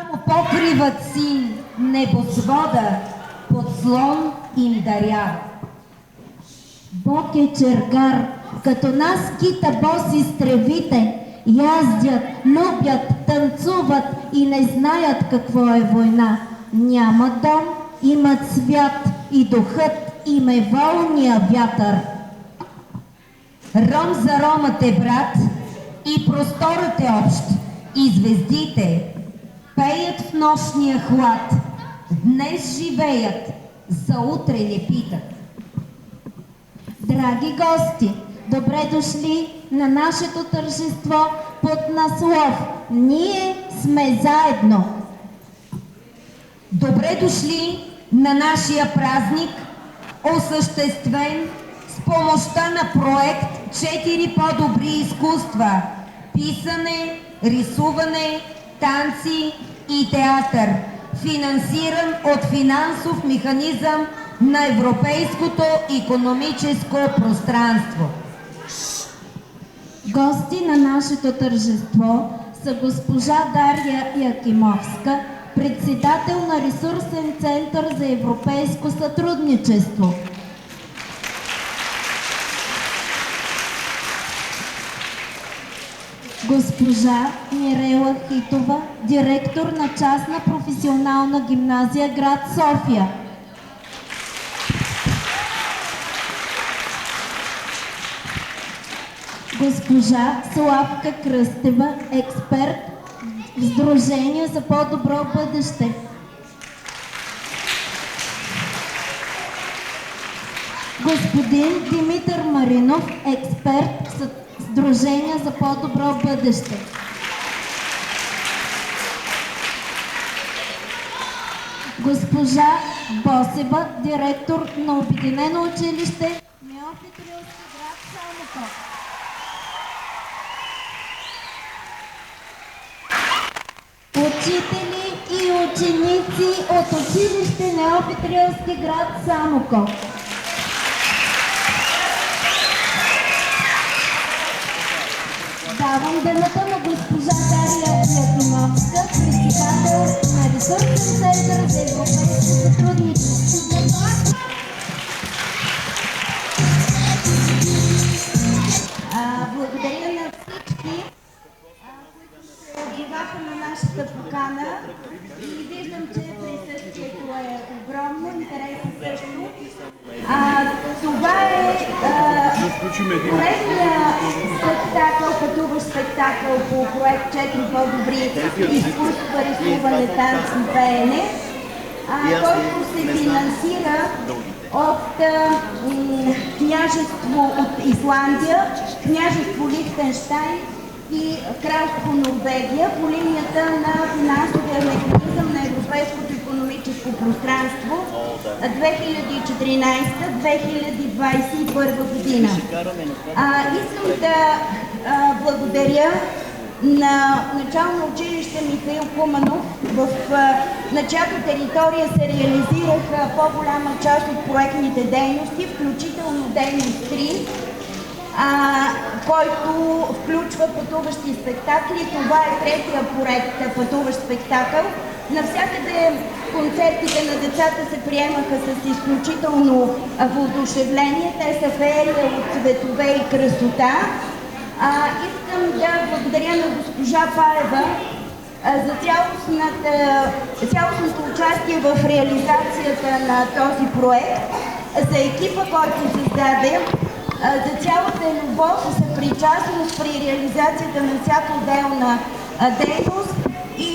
Само покривът си небосвода, подслон им дарява. Бог е чергар, като нас кита боси стревите, яздят, нупят, танцуват и не знаят какво е война. Нямат дом, имат свят и духът им е волния вятър. Ром за ромът е брат и просторът е общ, и звездите пеят в нощния хлад. Днес живеят, за утре не питат. Драги гости, добре дошли на нашето тържество под наслов "Ние сме заедно". Добре дошли на нашия празник, осъществен с помощта на проект 4 по-добри изкуства – писане, рисуване, танци и театър, финансиран от финансов механизъм на Европейското икономическо пространство. Гости на нашето тържество са госпожа Дария Якимовска, председател на Ресурсен център за европейско сътрудничество. Госпожа Мирела Хитова, директор на частна професионална гимназия град София. Госпожа Славка Кръстева, експерт в Сдружение за по-добро бъдеще. Господин Димитър Маринов, експерт в Сдружение за по-добро бъдеще. Госпожа Босева, директор на Обединено училище Неофит Рилски, град Самоков. Учители и ученици от училище Неофит Рилски, град Самоков. Давам думата на госпожа Дария Якимовска, председател на Ресурсен център за европейско сътрудничество. Благодаря на всички, които се отзоваха на нашата покана, и виждам, че присъствието е огромно, интересно също. Това е поредния спектакъл, пътуващ спектакъл по проект 4 по-добри изкуства, рисуване, танц и пеене, който се финансира от княжество от Исландия, княжество Лихтенщайн и кралство Норвегия по линията на финансовия механизъм на Европейското икономическо пространство 2014-2021 година. Искам да благодаря на начално училище Михаил Куманов, на чиято територия се реализираха по-голяма част от проектните дейности, включително дейност 3, който включва пътуващи спектакли. Това е третия проект пътуващ спектакъл. Навсякъде концертите на децата се приемаха с изключително въодушевление. Те са феерия от цветове и красота. Искам да благодаря на госпожа Паева за цялостното участие в реализацията на този проект, за екипа, който създаде, за цялата любов и съпричастност при реализацията на всяка отделна дейност, и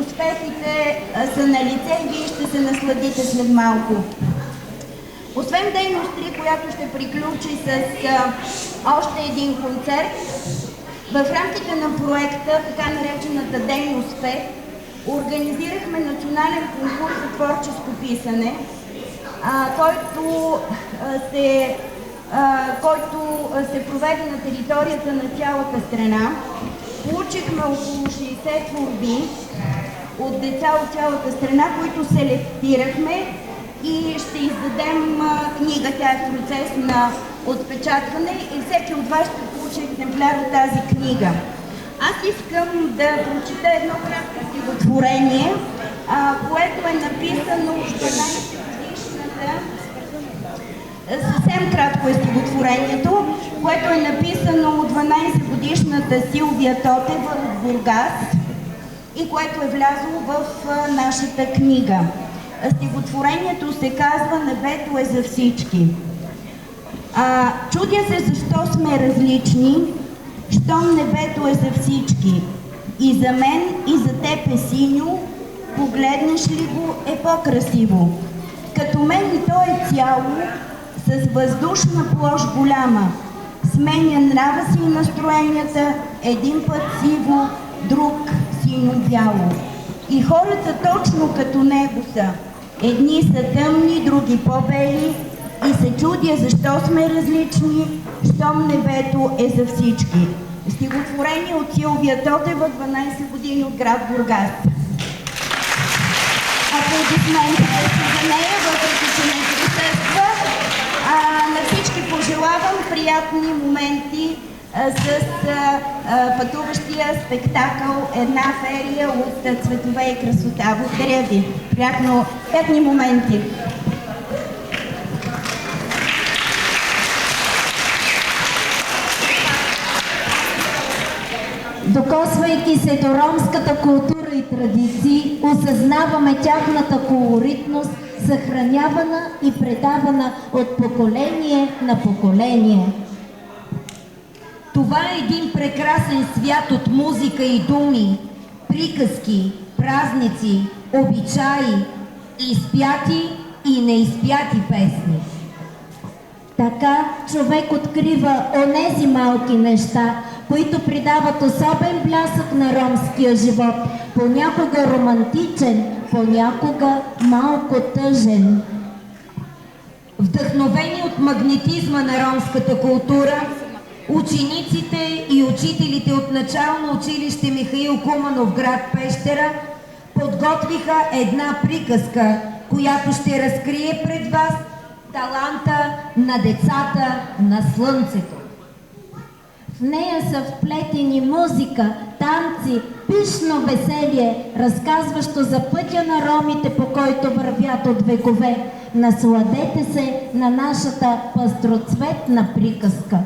успехите са на лице и вие ще се насладите след малко. Освен дейност 3, която ще приключи с още един концерт, в рамките на проекта, така наречената дейност 5, организирахме национален конкурс за творческо писане, който се проведе на територията на цялата страна. Получихме около 60 творби от деца от цялата страна, които селектирахме и ще издадем книга. Тя е в процес на отпечатване и всеки от вас ще получи екземпляр от тази книга. Аз искам да прочита едно кратко стихотворение, което е написано в 12-годишната, съвсем кратко е стихотворението, което е написано от 12-годишната Силвия Тотева от Бургас и което е влязло в нашата книга. Стихотворението се казва "Небето е за всички". Чудя се защо сме различни, щом небето е за всички. И за мен, и за теб е синьо, погледнеш ли го е по-красиво. Като мен и то е цяло, с въздушна площ голяма. Сменя нрава си и настроенията, един път сиво, друг синьо-бяло. И хората точно като него са. Едни са тъмни, други по-бели, и се чудя защо сме различни, щом небето е за всички. Стихотворение от Силвия Тотева, 12 години, от град Бургас. Аплодисментите са за нея, въпреки че не присъства. На всички пожелавам приятни моменти с пътуващия спектакъл "Една ферия от цветове и красота". Благодаря ви. Приятни моменти. Докосвайки се до ромската култура и традиции, осъзнаваме тяхната колоритност, съхранявана и предавана от поколение на поколение. Това е един прекрасен свят от музика и думи, приказки, празници, обичаи, изпяти и неизпяти песни. Така човек открива онези малки неща, които придават особен блясък на ромския живот, понякога романтичен, понякога малко тъжен. Вдъхновени от магнетизма на ромската култура, учениците и учителите от начално училище Михаил Куманов, град Пещера, подготвиха една приказка, която ще разкрие пред вас таланта на децата на слънцето. В нея са вплетени музика, танци, пишно веселие, разказващо за пътя на ромите, по който вървят от векове. Насладете се на нашата пъстроцветна приказка.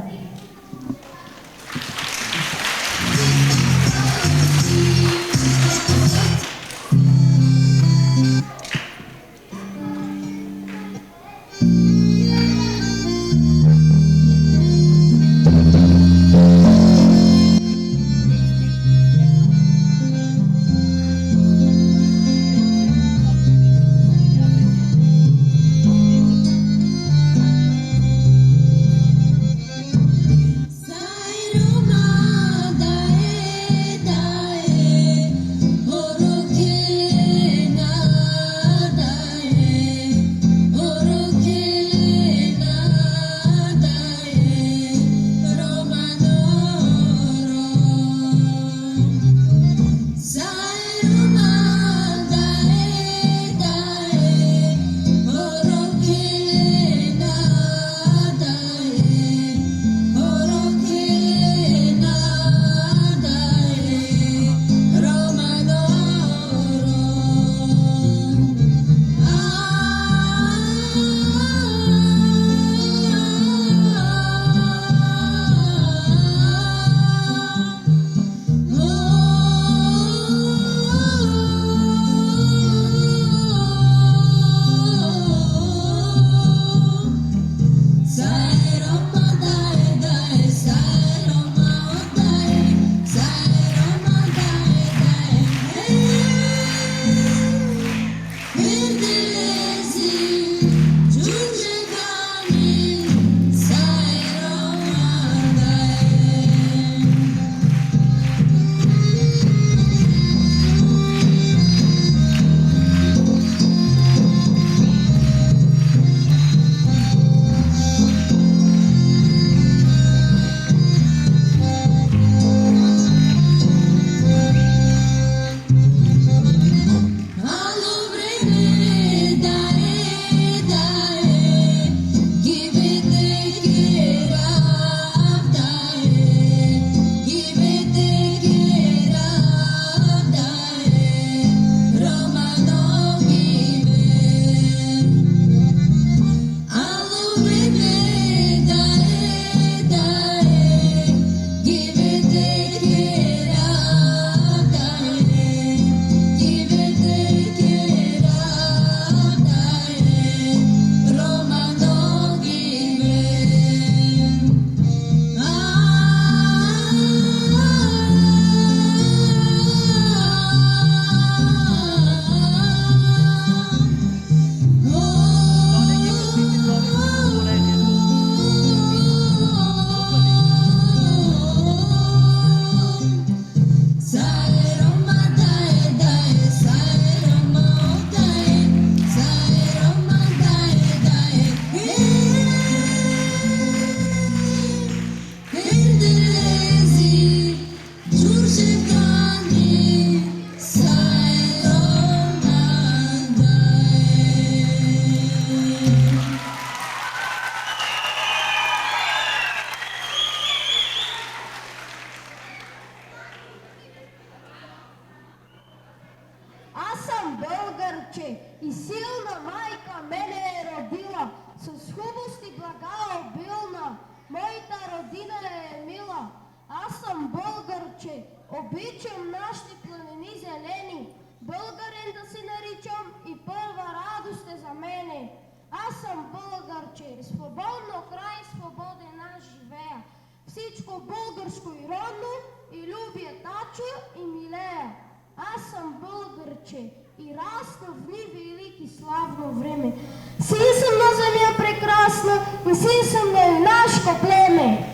съм българче и силна майка мене е родила, с хубост и блага обилна, моята родина е мила. Аз съм българче, обичам нашите планини зелени, българин да се наричам и първа радост е за мене. Аз съм българче, свободно край свободен аз живея. Всичко българско и родно, и любя тача и милея. Аз съм българче и расна в дни велики славно време. Син съм на земя прекрасна и син съм на юнашко племе.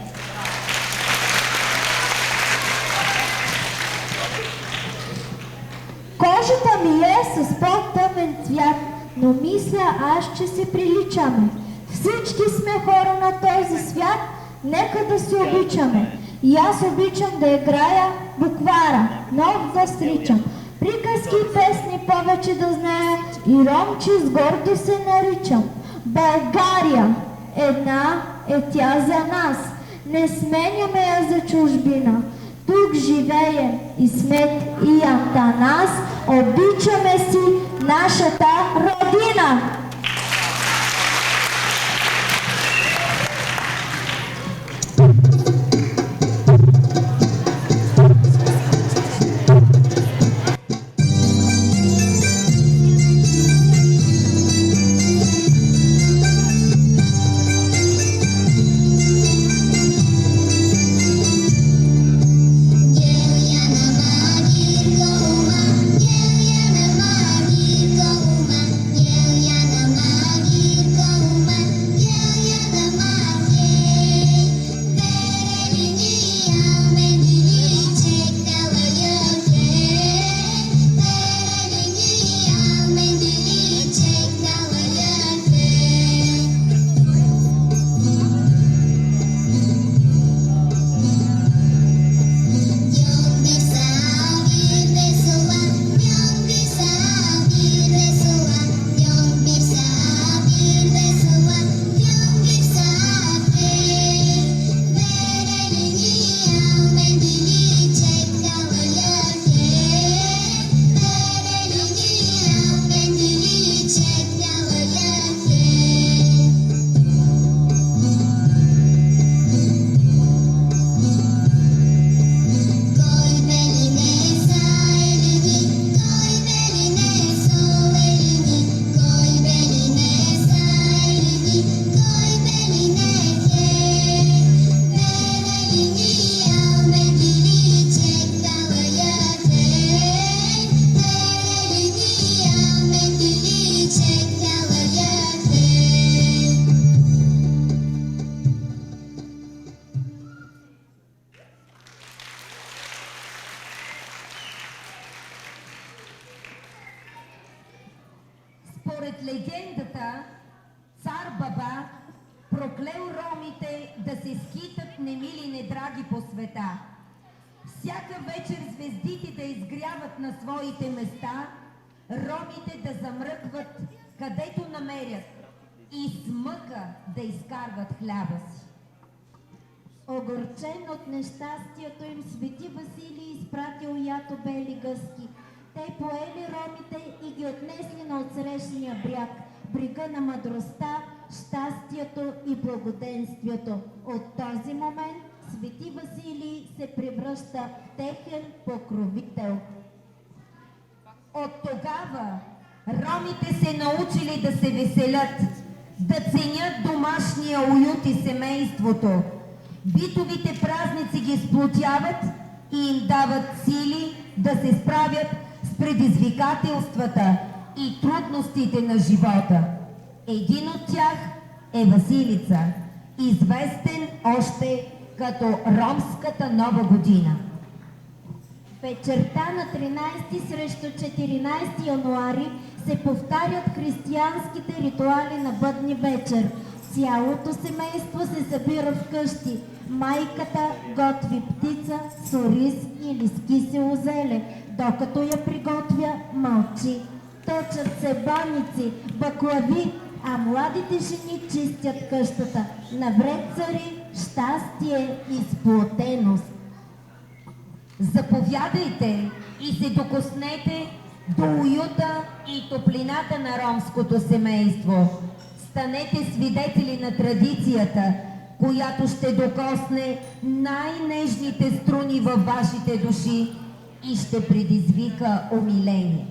Кожата ми е с по-тъмен цвят, но мисля аз, че се приличаме. Всички сме хора на този свят, нека да се обичаме. И аз обичам да играя буквара, нов да стричам. Приказки и песни повече да зная и ромче с гордо се наричам. България, една е тя за нас, не сменяме я за чужбина. Тук живеем и Смет и Антанас, обичаме си нашата родина. Според легендата, цар Баба проклел ромите да се скитат немили недраги по света. Всяка вечер звездите да изгряват на своите места, ромите да замръкват където намерят и с мъка да изкарват хляба си. Огорчен от нещастието им, свети Василий изпратил ято бели гъски. Те поели ромите и ги отнесли на отсрещния бряг, брега на мъдростта, щастието и благоденствието. От този момент свети Василий се превръща в техен покровител. От тогава ромите се научили да се веселят, да ценят домашния уют и семейството. Битовите празници ги сплотяват и им дават сили да се справят с предизвикателствата и трудностите на живота. Един от тях е Василица, известен още като Ромската нова година. Вечерта на 13 срещу 14 януари се повтарят християнските ритуали на бъдни вечер. Цялото семейство се събира вкъщи. Майката готви птица, сориз или скисело зеле. Докато я приготвя, мълчи. Точат се баници, баклави, а младите жени чистят къщата. Навред цари щастие и сплотеност. Заповядайте и се докоснете до уюта и топлината на ромското семейство. Станете свидетели на традицията, която ще докосне най-нежните струни във вашите души и ще предизвика умиление.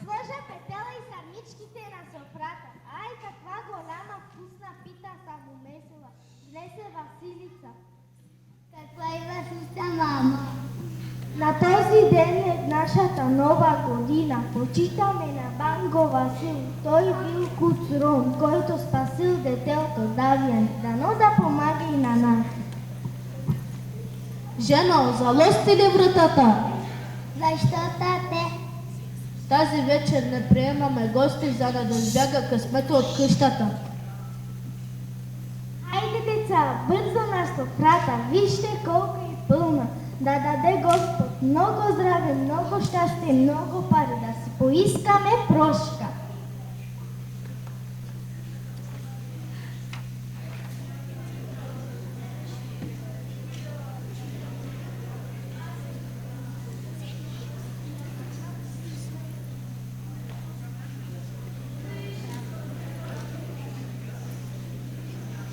Сложа петела и самичките на софрата. Ай, каква голяма вкусна пита съм умесила. Внесе Василица. Каква има суста, мама? На този ден е нашата нова година. Почитаме на Банго Васил. Той бил куц Ром, който спасил детето Давян. Дано да помага и на нас. Жено, залозте ли вратата? Защо, тате? Тази вечер не приемаме гости, за да избяга късмето от къщата. Хайде, деца, бързо на софрата. Вижте колко е пълна. Да даде Господ много здраве, много щастие, много пари. Да си поискаме прошка.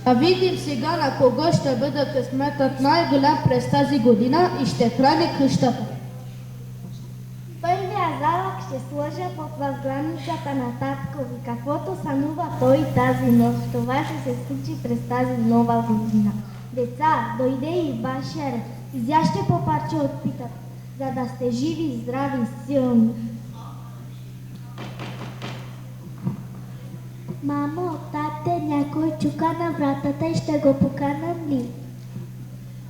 А видим сега на кого ще бъде късметът най-голям през тази година и ще храни къщата. Първия залък ще сложа под възглавницата на таткови, каквото сънува той тази нощ. Това ще се случи през тази нова година. Деца, дойде и вашия ред. Изяще по парче от питата, за да сте живи, здрави, силни. Мамо, тате, някой чука на вратата и ще го поканам ли?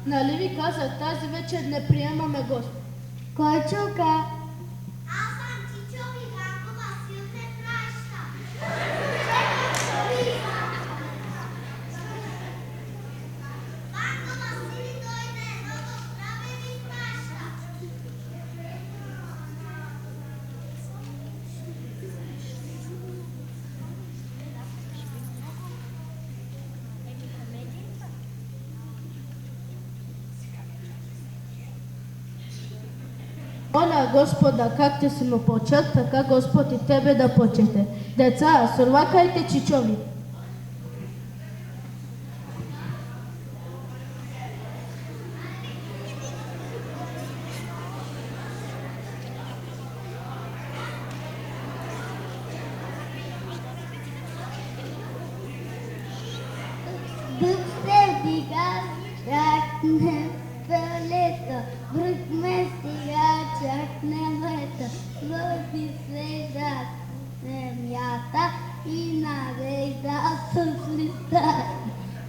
Нали ви казах, тази вечер не приемаме гости. Кой чука? Аз съм Чичо и Банго Васил те праща. Банго Васил дойде, много здраве ви праща. Моля Господа, както си му почет, така Господ и тебе да почете. Деца, сурвакайте чичови. тук се вдига, чакне пълето, връх ме стига, чакне лето, злоби свежа земята и навежда с листа.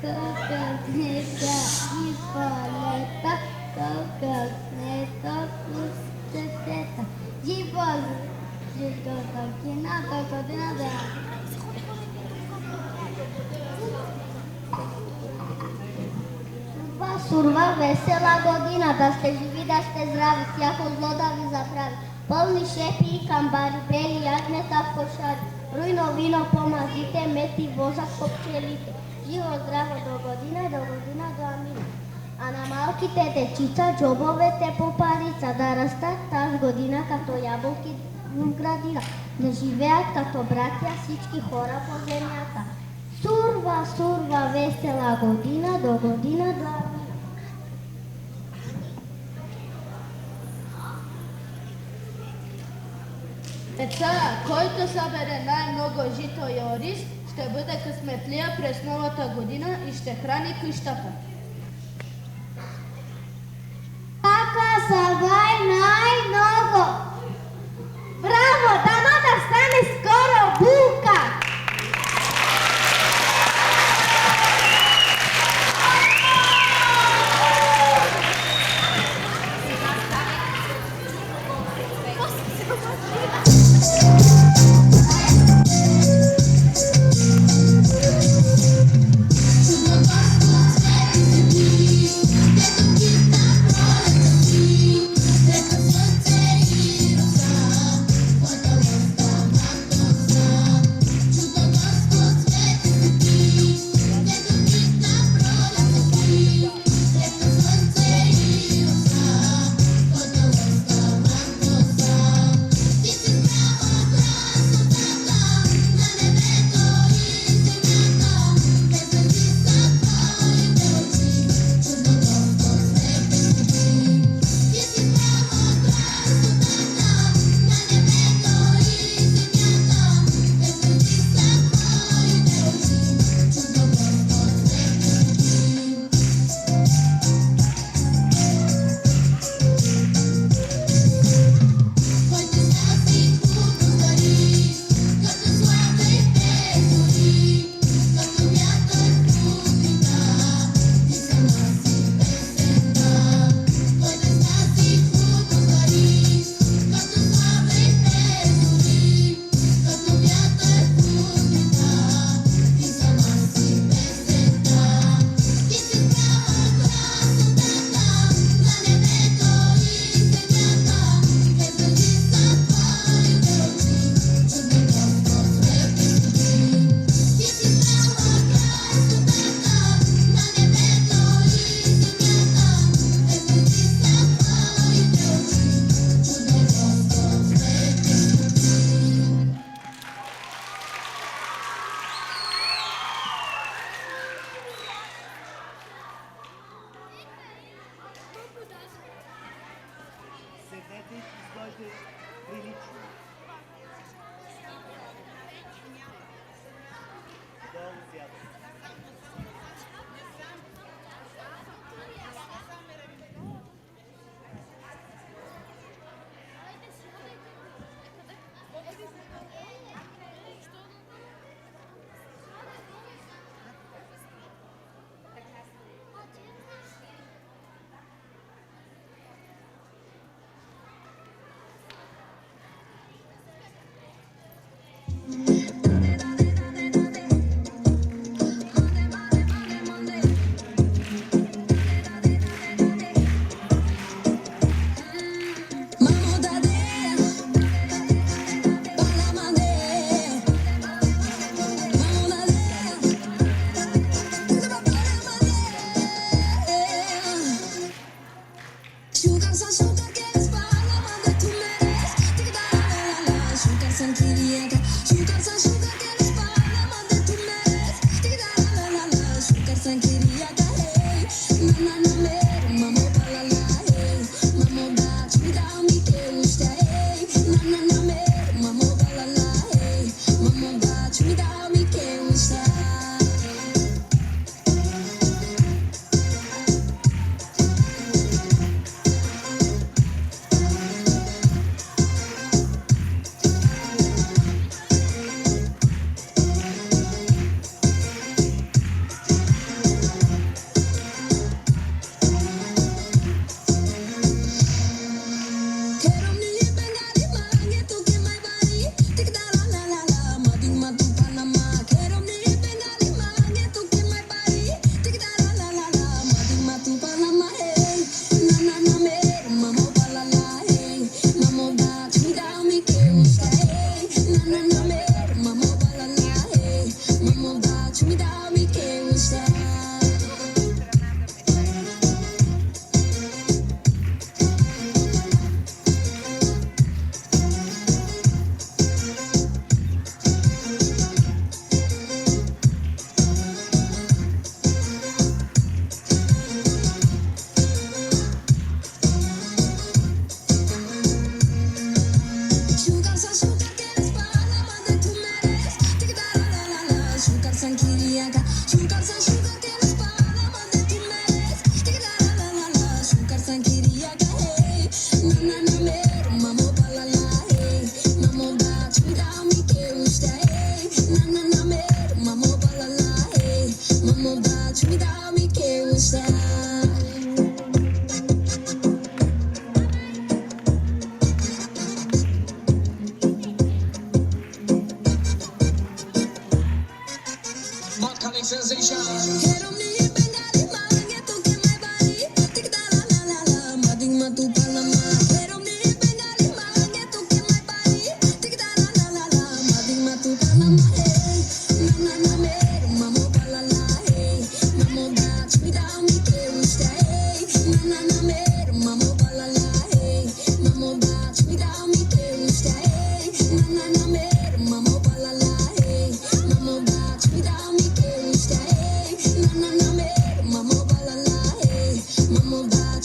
Колко снега и полета, колко снето с детета. Живот, живота, кината, годината. Сурва, весела година, да сте живи, да сте здрави, всяко зло да ви заправи. Пълни шепи и камбари, бели ягнета в кошари, руйно вино по мазите, мед и возък по пчелите. Живо, здраво до година до амина. А на малките дечица джобовете по парица, да растат тази година като ябълки в градина, да живеят като братя всички хора по земята. Сурва, сурва, весела година до амина. Деца, който събере най-много жито и ориз, ще бъде късметлия през новата година и ще храни къщата. Кака събай най-много! Браво! Дано да стане скоро булка!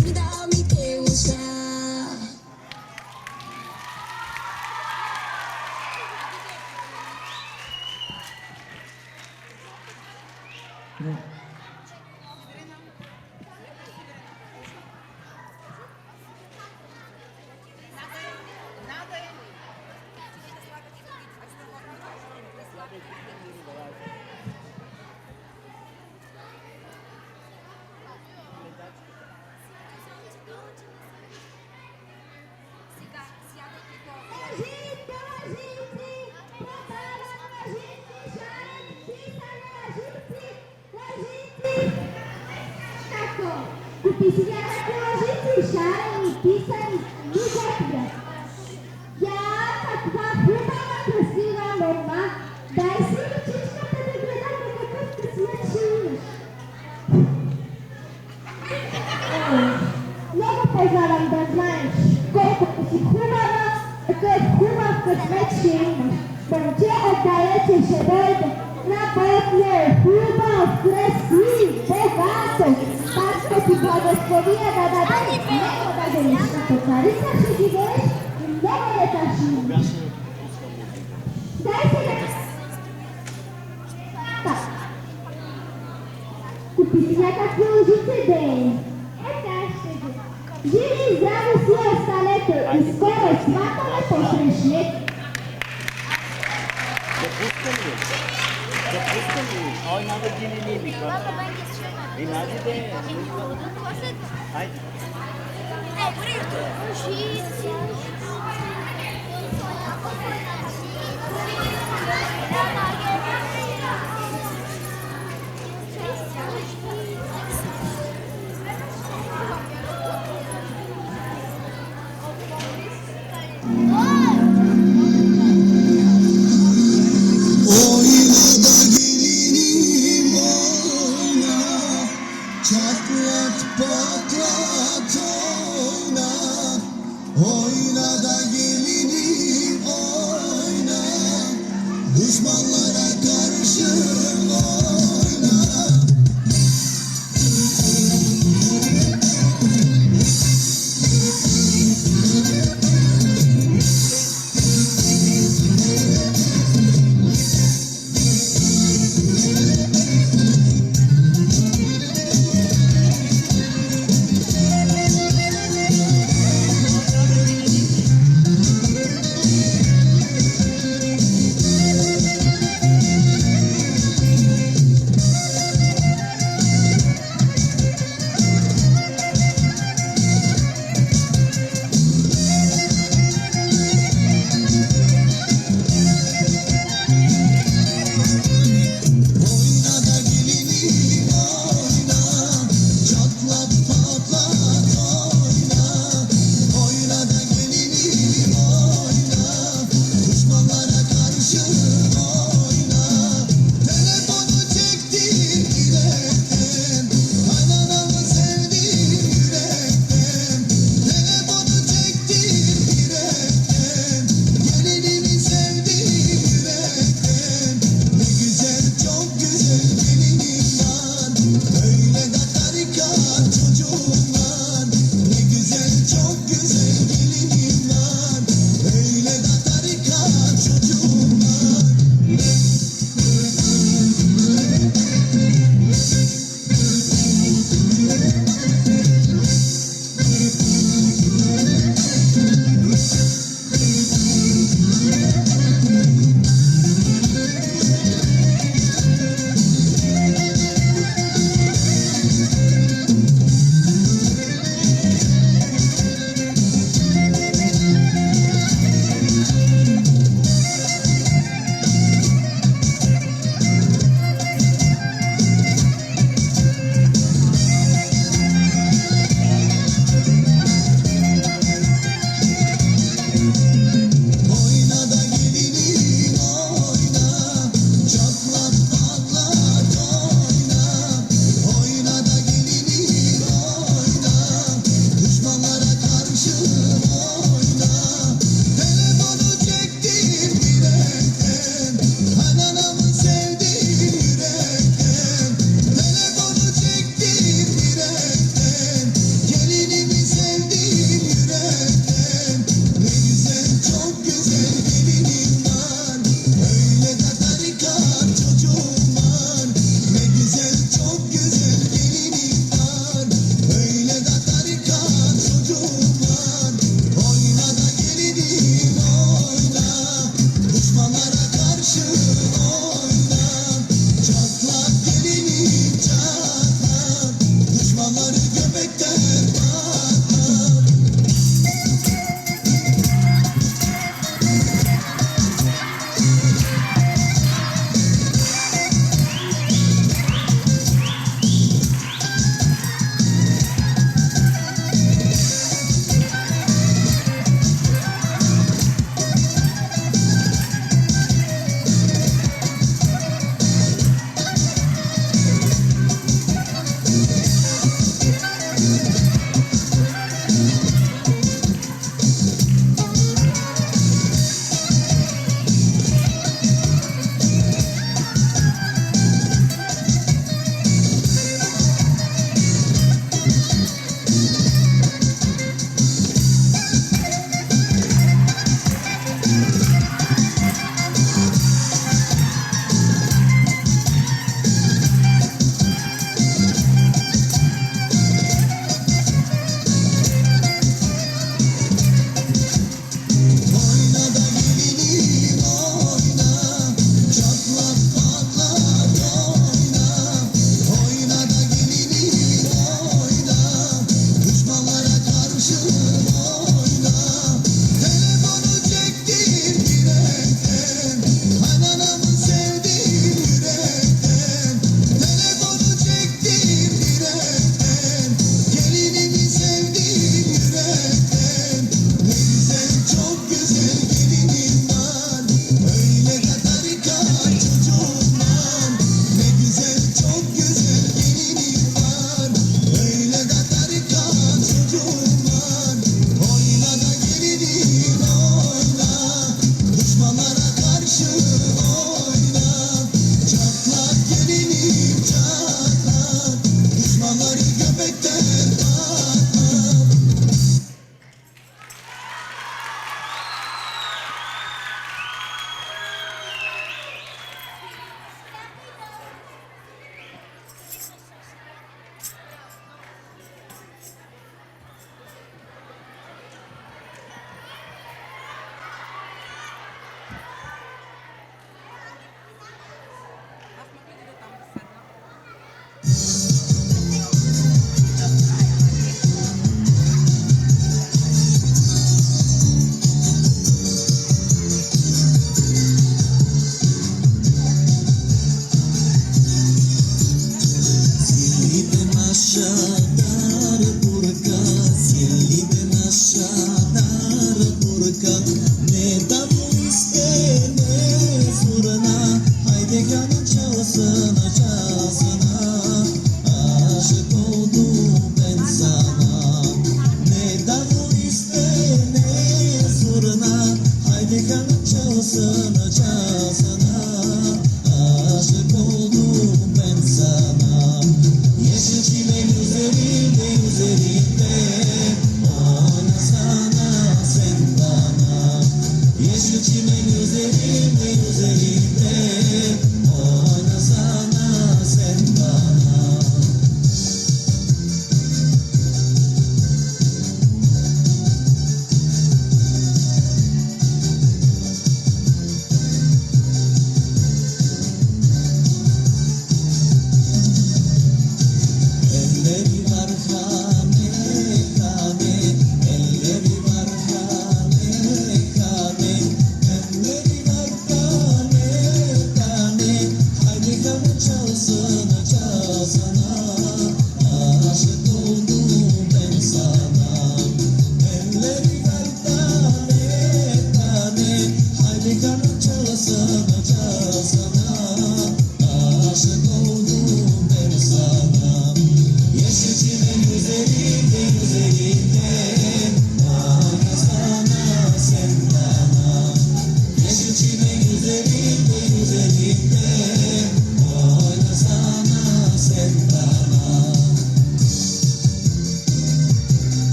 涙見てもさКупи лъжици, шарени, писани, никакви. Я, каква хубава, красива мама, дай си ръчичката да гледам на какъв късмет ще имаш. Много познавам да знаеш, колкото си хубава, такъв хубав късмет ще имаш. Момче отдалече ще дойде, напътне, хубав, красив, богато. Пашка ти благословия да даде него да дадеш, като Карица ще живееш и много лета ще имаш. Дай сега! Купи си някакви лъжици, бе! Така ще ги. Живи и здрави си останете и скоро смятаме посрещнете. Допускам ли? Ой, надо динини ми. И надо да е. Айде. Çatlak patlat oyna, oyna da gelinim oyna. Düşmanlar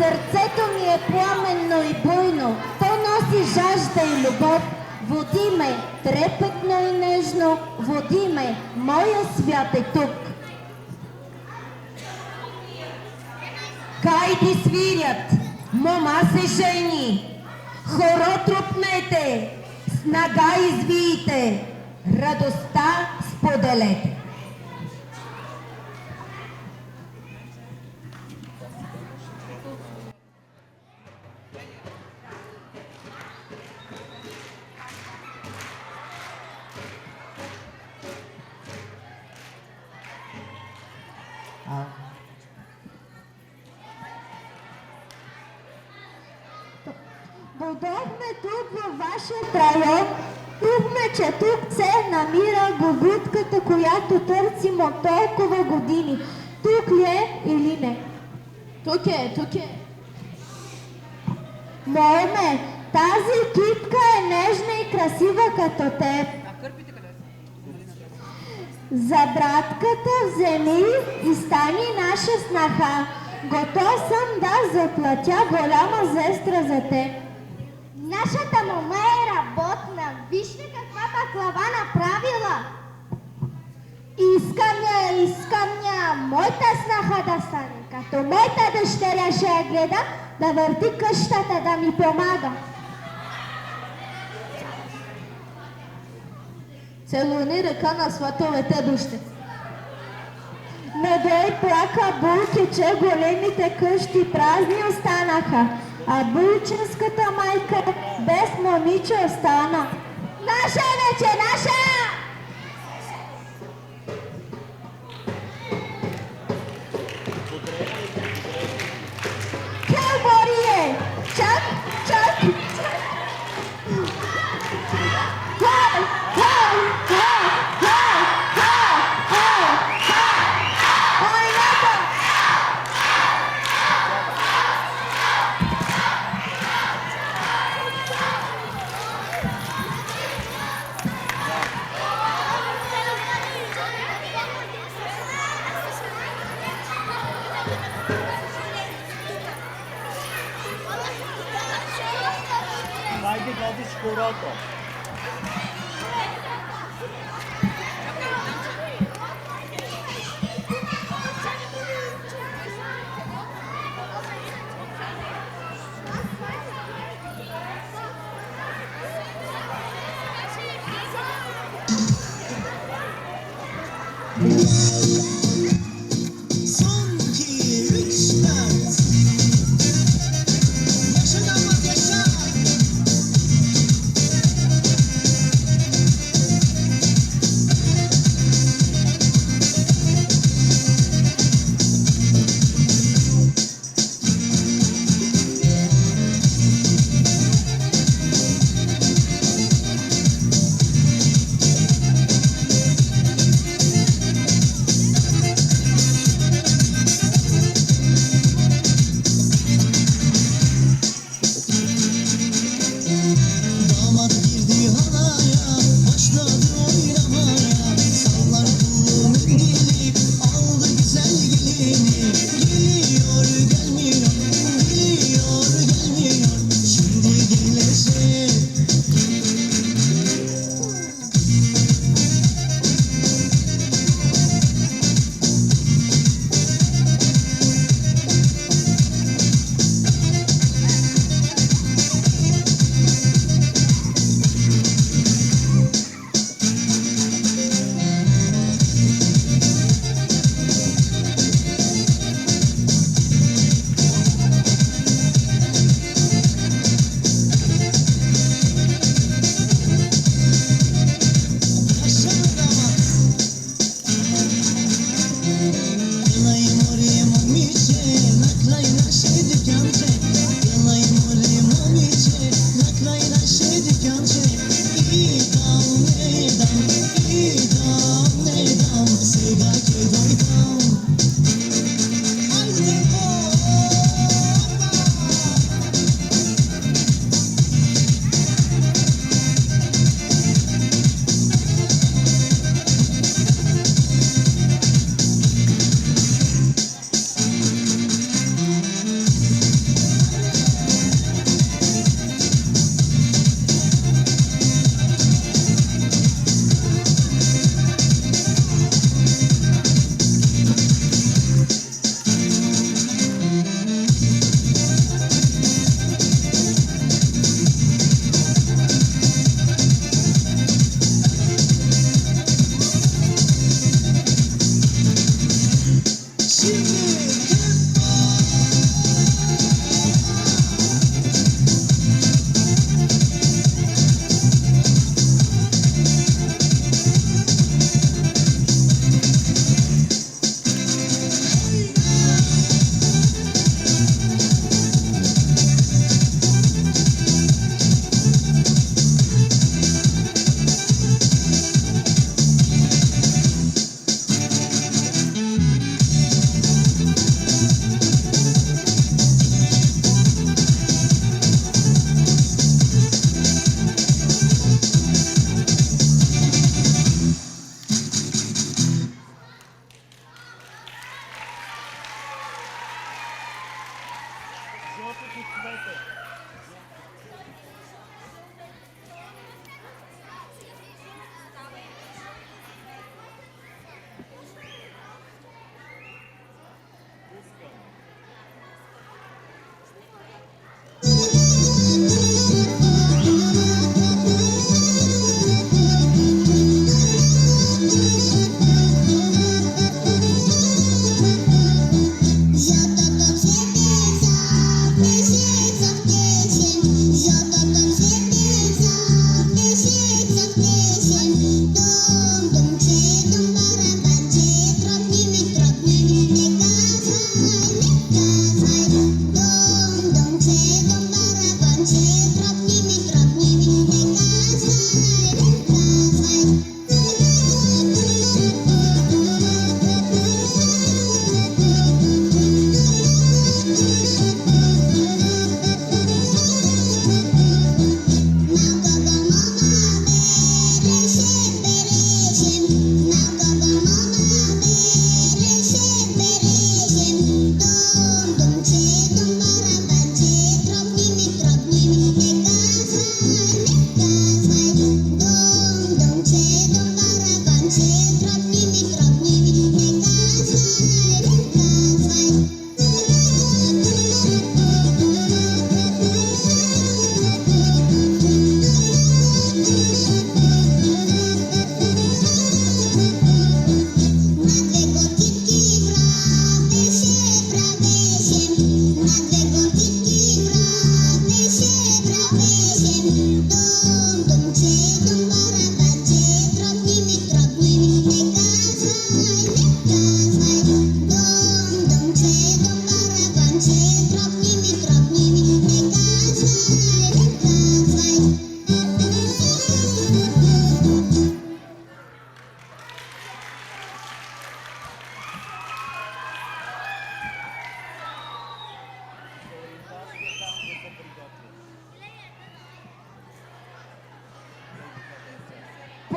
Сърцето ми е пламенно и буйно, то носи жажда и любов. Води ме трепетно и нежно, води ме, моя свят е тук. Кайди свирят, мома се жени, хоро трупнете, снага извиите, радостта споделете. Дойдохме тук във вашия район, чухме, че тук се намира гогутката, която търсим от толкова години. Тук ли е или не? Тук е, тук е. Моеме, тази китка е нежна и красива като теб. За братката вземи и стани наша снаха. Готов съм да заплатя голяма зестра за теб. Нашата мама е работна. Вижте каква баклава направила. Искам я, моята снаха да стане. Като моята дъщеря ще я гледа, да върти къщата, да ми помага. Целуни ръка на сватовете дуще. Не дай плака, Булки, че големите къщи празни останаха, а булчинската майка без момиче остана. Наша вече, наша! Келборие! Чак! Хайде, носиш хорото. Son, iki, üç, dört. Yaşa damat yaşa. Damat girdi halaya, başladı oynamaya. Sallar kullu mendili, aldı güzel gelini. Geliyor gelmiyor, geliyor gelmiyor. Şimdi gelecek. Yaşa damat. Yalay mori momice, naklay naše dükkanče. Yalay mori momice, naklay naše dükkanče. İdam nedam, idam nedam, sega kedoydam. Haydi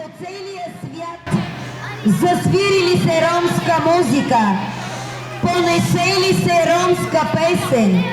по целия свят засвири ли се ромска музика, понесе ли се ромска песен,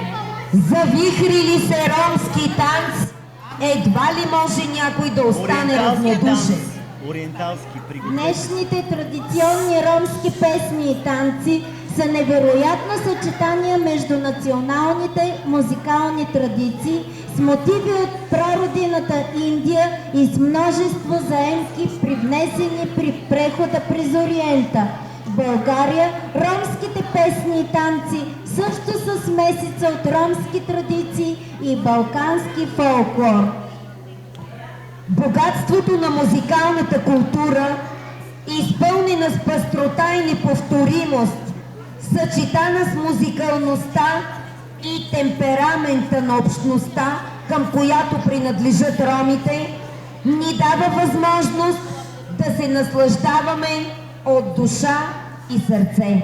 завихри ли се ромски танц, едва ли може някой да остане равнодушен. Ориенталски приготвени. Днешните традиционни ромски песни и танци са невероятно съчетание между националните музикални традиции с мотиви от прародината Индия и с множество заемки, привнесени при прехода през Ориента. В България ромските песни и танци също са смесица от ромски традиции и балкански фолклор. Богатството на музикалната култура, изпълнена с пъстрота и неповторимост, съчетана с музикалността и темперамента на общността, към която принадлежат ромите, ни дава възможност да се наслаждаваме от душа и сърце.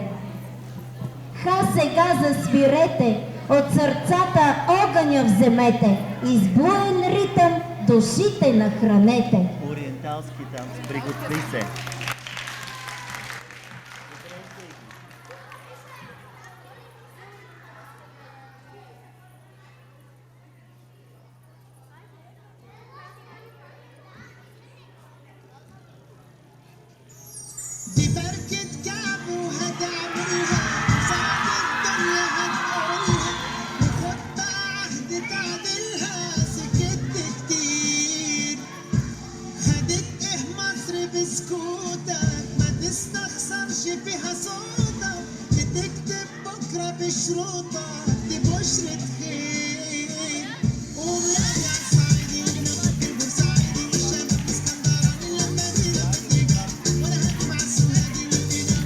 Ха сега засвирете, от сърцата огъня вземете, избуен ритъм душите нахранете. Ориенталски танц. Приготви се. دي بركة كعب وهتعملها ساعة الدنيا هتقولها وخد بقى عهد تعدلها سكت كتير هتتقه مصر بسكوتك ما تستخسرش فيها صوتك بتكتب بكرة بشروطك دي بشرة خير قوم يا صعيدي ونبقى البورسعيدي والشباب اسكندراني لما تيجي وانا هدي مع السوهاجي والدنيا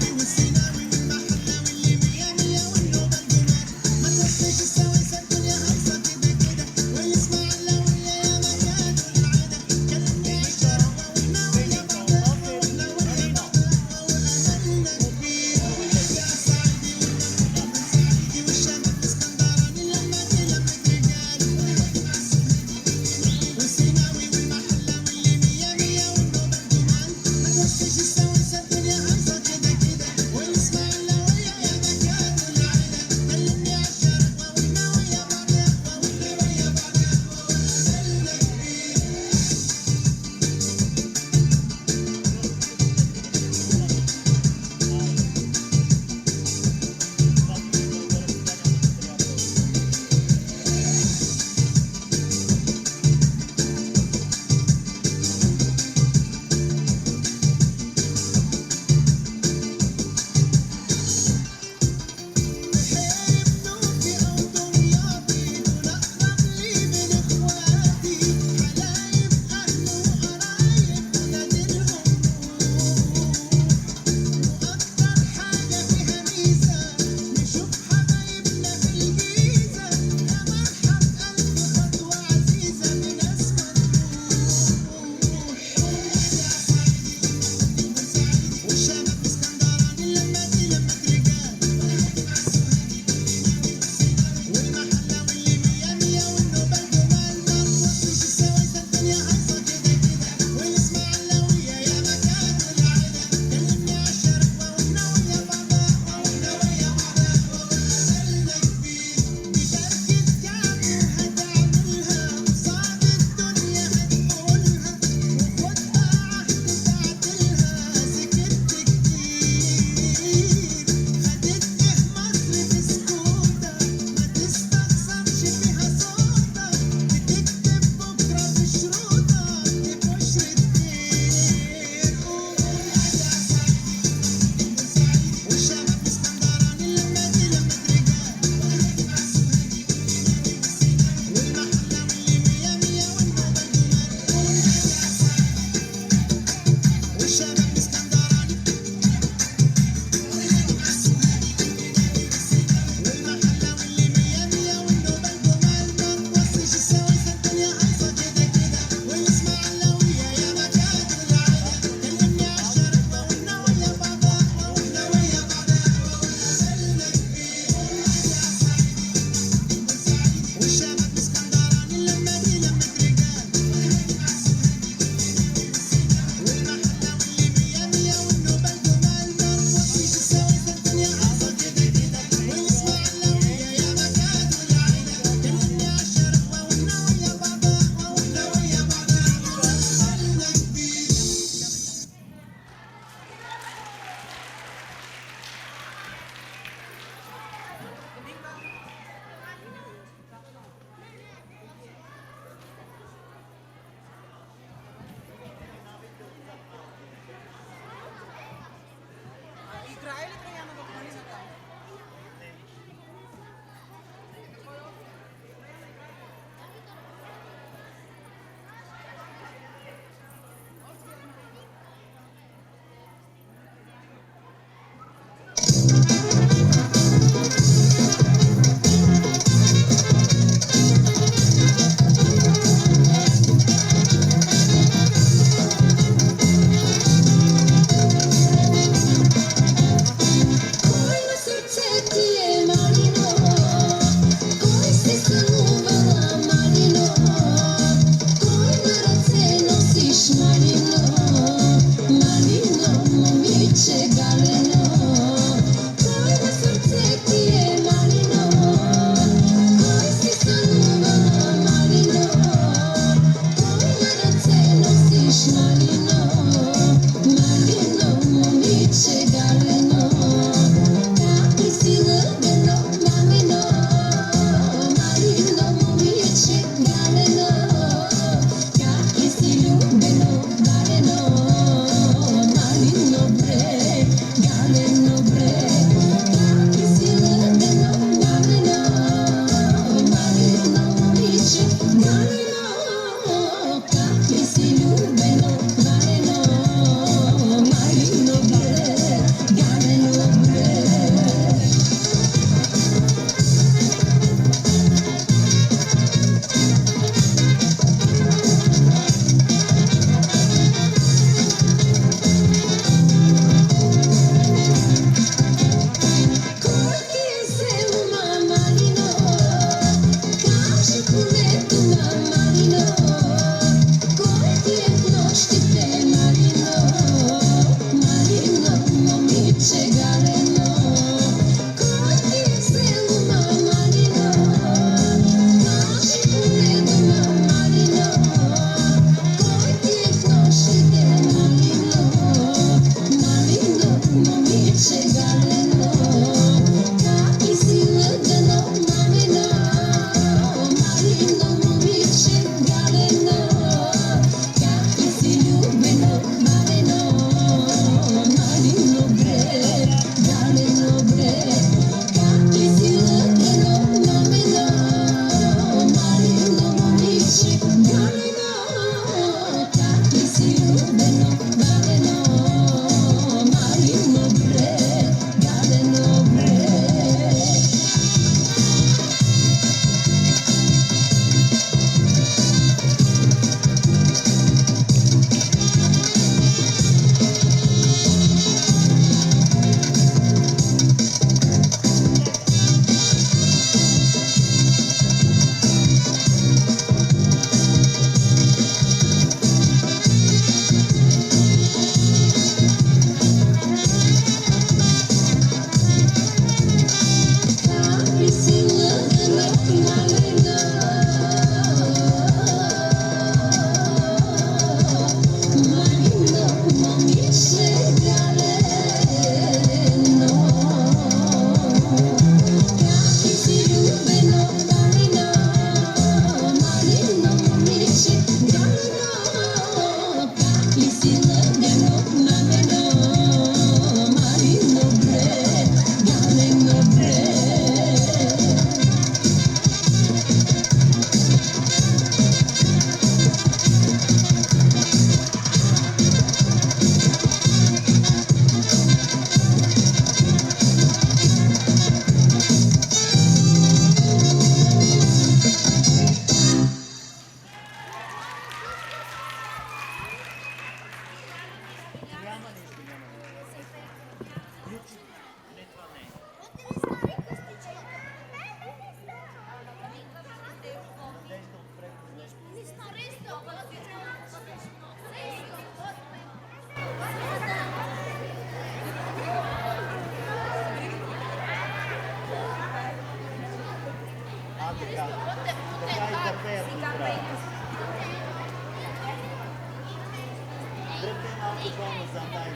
Дръпни малко по-назад, дай.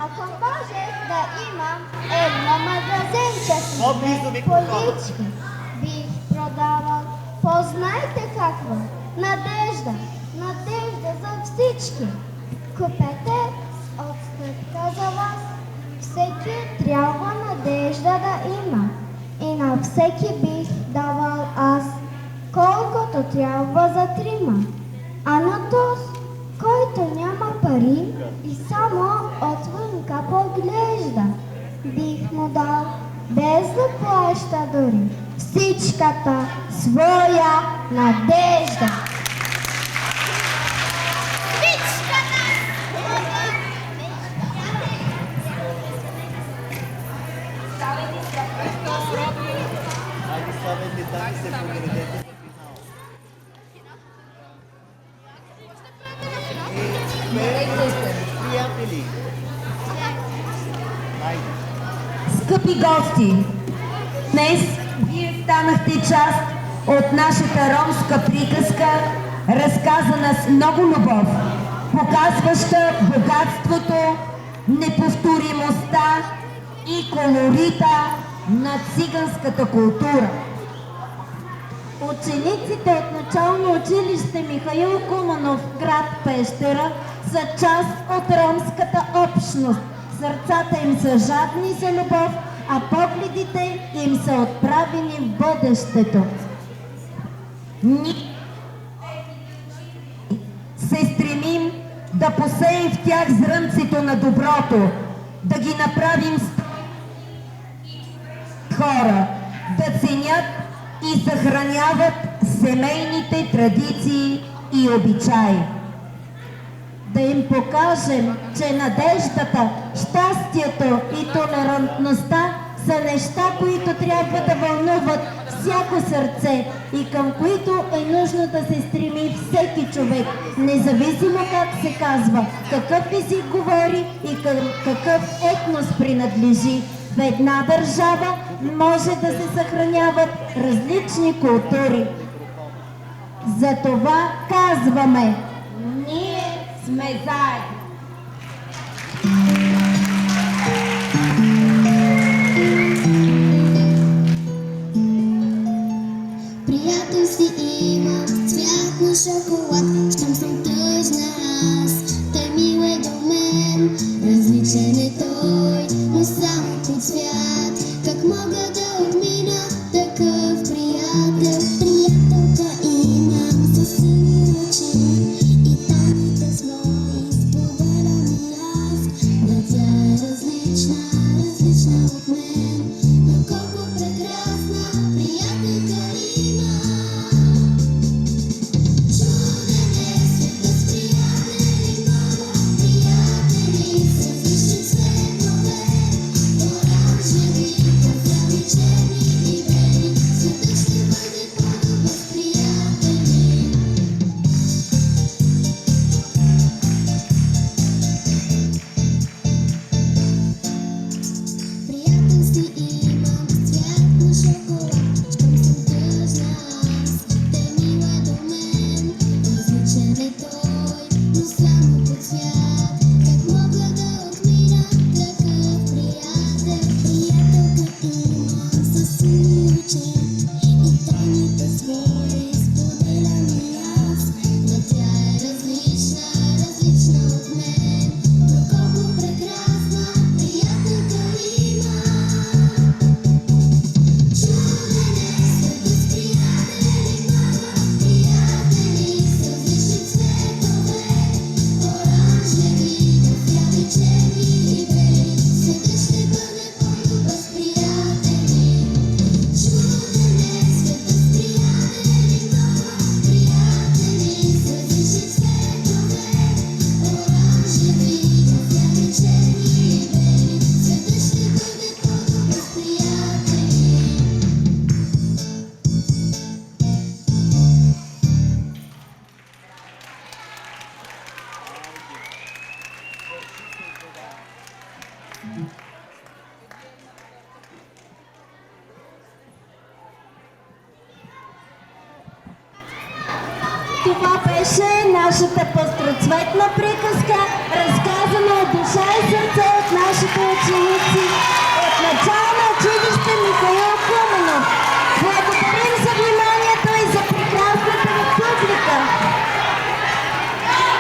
Ако можех да имам едно магазинче с По-близо микрофона. полички, бих продавал, познайте каква, надежда, надежда за всички. Купете отстъпка за вас, всеки трябва надежда да има. И на всеки бих давал аз, колкото трябва за трима. А на този, който няма пари и само отвънка поглежда, бих му дал, без да плаща дори, всичката своя надежда. Айде, славете там и се подредете за финал. Приятели! Айде! Скъпи гости, днес вие станахте част от нашата ромска приказка, разказана с много любов, показваща богатството, неповторимостта и колорита на циганската култура. Учениците от начално училище Михаил Куманов, град Пещера, са част от ромската общност. Сърцата им са жадни за любов, а погледите им са отправени в бъдещето. Ние се стремим да посеем в тях зрънцето на доброто, да ги направим хора, да ценят и съхраняват семейните традиции и обичаи. Да им покажем, че надеждата, щастието и толерантността са неща, които трябва да вълнуват всяко сърце и към които е нужно да се стреми всеки човек, независимо как се казва, какъв език говори и към какъв етнос принадлежи. В една държава може да се съхраняват различни култури. Затова казваме: ние сме заедно. Приятел си има цвят на шоколад, щом съм тъжна аз, той мил е до мен, различен е той, но само по цвят. Как мога да отмина такъв приятел? Приятелка имам със сини очи и тайните с мои споделям и аз, но тя е различна, различна от мен, но колко прекрасна приятелка има. Чуден е света Това беше нашата пъстроцветна приказка, разказана от душа и сърце от нашите ученици.